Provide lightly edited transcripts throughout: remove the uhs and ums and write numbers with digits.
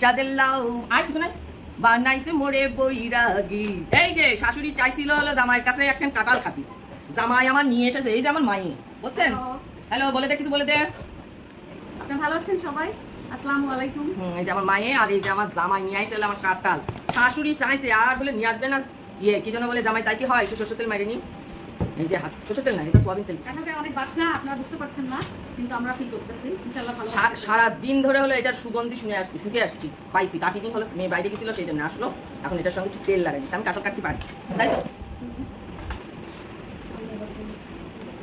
সাদের লাউ আর কিছু নাই বানাইছে মোরে বৈরাগী। এই যে শাশুড়ি চাইছিল হলো জামাইয়ের কাছে একখান কাঁঠাল খাতি, জামাই আমার নিয়ে এসেছে। এই যে আমার মাই, বুঝছেন? হ্যালো বলে দে, কিছু বলে দে। আপনি ভালো আছেন সবাই? আসসালামু আলাইকুম। এই যে আমার মায়ে আর এই যে আমার জামাই নিয়ে আসছে আমার কাঁঠাল। শাশুড়ি চাইছে আর বলে নিয়ে আসবেন। আর কি জন্য বলে জামাই তাই কি হয়, একটু সরষের তেল মেরে নি। এই যে সরষের তেল না, এটা সোয়াবিন তেল। এখানে অনেক বাসনা, আপনারা বুঝতে পারছেন না, কিন্তু আমরা ফিল করতেছি ইনশাআল্লাহ ভালো। সারা দিন ধরে হলো এটার সুগন্ধি শুকে আসছি, পাইছি। কাটিনি হলো, মেয়ে বাইরে গেছিল সেই জন্য আসলো। এখন এটার সঙ্গে একটু তেল লাগাই দিচ্ছি, আমি কাঁঠাল কাটতে পারি, তাই তো?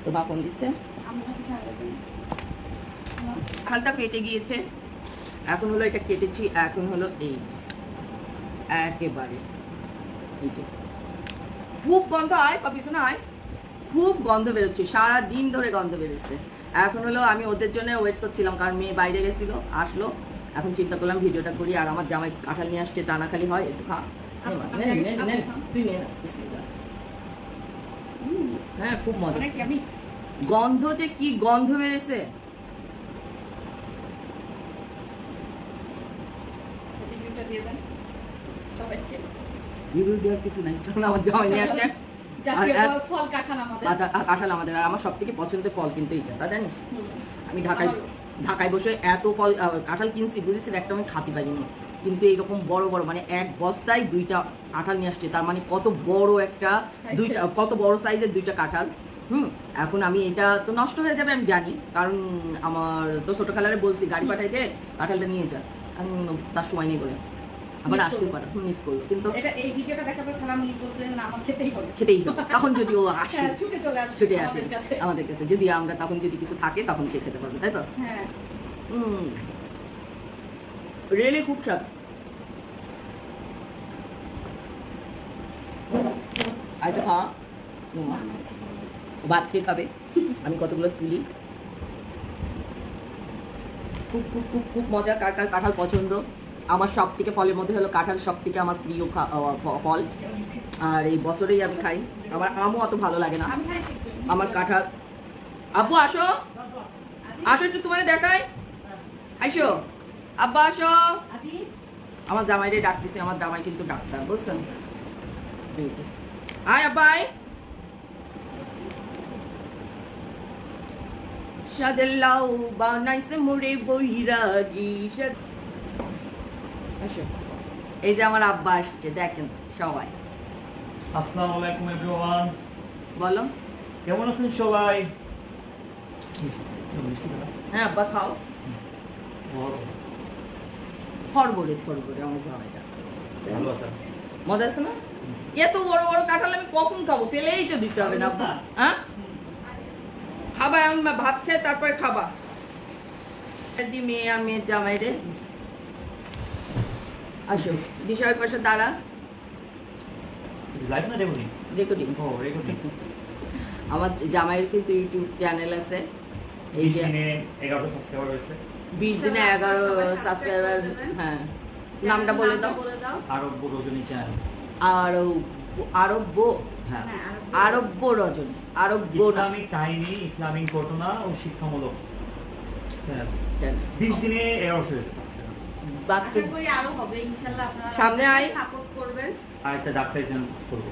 তো বা ফোন দিচ্ছে, কাঁঠালটা কেটে গিয়েছে। এখন হলো এটা কেটেছি, এখন হলো এই যে একেবারে এই যে খুব গন্ধ আয় বা পিছনে আয়, খুব গন্ধ বেরোচ্ছে, সারা দিন ধরে গন্ধ বেরোচ্ছে। এখন হলো আমি ওদের জন্য ওয়েট করছিলাম, কারণ মেয়ে বাইরে গেছিল, আসলো। এখন চিন্তা করলাম ভিডিওটা করি। আর আমার জামাই কাঁঠাল নিয়ে আসছে, তা না খালি হয়, একটু খা। তুই নে না, হ্যাঁ খুব মজা। গন্ধ যে কি গন্ধ বেরোছে। কাঁঠাল আমাদের, আর আমার সব থেকে পছন্দের ফল কিন্তু এটা, তা জানিস? আমি ঢাকায় বসে এত ফল কাঁঠাল কিনছি, বুঝেছি, একটা আমি খাতে পারিনি। কিন্তু এইরকম বড় বড় মানে এক বস্তায় 2টা কাঁঠাল নিয়ে আসছে। তার মানে কত বড় একটা কত বড় সাইজের 2টা কাঁঠাল। এখন আমি এটা তো নষ্ট হয়ে যাবে আমি জানি, কারণ আমার তো ছোট খালারে বলছি গাড়ি পাঠাই দে, কাঁঠালটা নিয়ে যা। আমি তার সময় নেই বলে আবার আসতে পারে, মিস করলো। কিন্তু এই ভিডিওটা দেখার পর খালামুনি বলবেন না আমার খেতেই হবে, তখন যদি ও আসে, ছুটে আসে আমাদের কাছে, যদি আমরা তখন যদি কিছু থাকে তখন সে খেতে পারবে, তাই তো? হ্যাঁ রিয়েলি খুব স্বাদ। আরেকটা খাওয়া ভাত খেয়ে খাবে, আমি কতগুলো তুলি। খুব খুব খুব খুব মজা। কার কার কাঁঠাল পছন্দ? আমার সব থেকে ফলের মধ্যে হলো কাঁঠাল সব থেকে আমার প্রিয় ফল। আর এই বছরেই আমি খাই। আমার আমও অত ভালো লাগে না, আমার কাঁঠাল। আব্বু আসো, আসো একটু তোমার দেখাই, আইসো আব্বা আসো। আমার জামাইরে ডাকতেছি, আমার জামাই কিন্তু ডাক্তার, বুঝছেন? আয় আব্বা আয়। সাদের লাউ বানাইছে মোরে বৈরাগী। এই যে আমার আব্বা আসছে, দেখেন সবাই। আসসালামু আলাইকুম এভরিওয়ান। বলো কেমন আছেন সবাই? হ্যাঁ আব্বা খাও। থরবরে থরবরে আমার জামাইটা ভালো আছে, মজা আছে না? এত বড় বড় কাঁঠাল আমি কখন খাবো? ফেলেই তো দিতে হবে না আব্বা। হ্যাঁ খাবা, এখন ভাত খেয়ে তারপরে খাবা। মেয়ে আর মেয়ের জামাই রে আসো, বিষয় পাশে দাঁড়া। লাইভ না রেকর্ডিং? রেকর্ডিং। ও রেকর্ডিং। আমার জামাইয়ের কিন্তু ইউটিউব চ্যানেল আছে। এই যে 11 সাবস্ক্রাইবার হয়েছে। 20 দিনে 11 সাবস্ক্রাইবার। হ্যাঁ নামটা বলে দাও। আরব্য রজনী চ্যানেল। আরব্য, হ্যাঁ আরব্য রজনী, আরব্য ইসলামিক কাহিনী, ইসলামিক ঘটনা ও শিক্ষামূলক চ্যানেল। 20 দিনে 1100 হয়েছে। আশা করি আরো হবে ইনশাআল্লাহ, আপনারা সামনে আই সাপোর্ট করবেন। আর একটা ডাক্তারি চ্যানেল করব।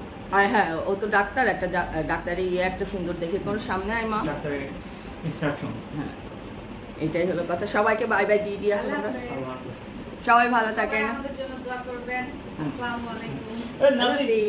হ্যাঁ ও তো ডাক্তার, একটা ডাক্তারি একটা সুন্দর দেখে কোন সামনে আয় মা, ডাক্তারের ইনস্ট্রাকশন। হ্যাঁ এটাই হলো কথা। সবাইকে বাই বাই দিয়ে দিয়া, সবাই ভালো থাকেন, আমাদের জন্য দোয়া করবেন। আসসালামু আলাইকুম।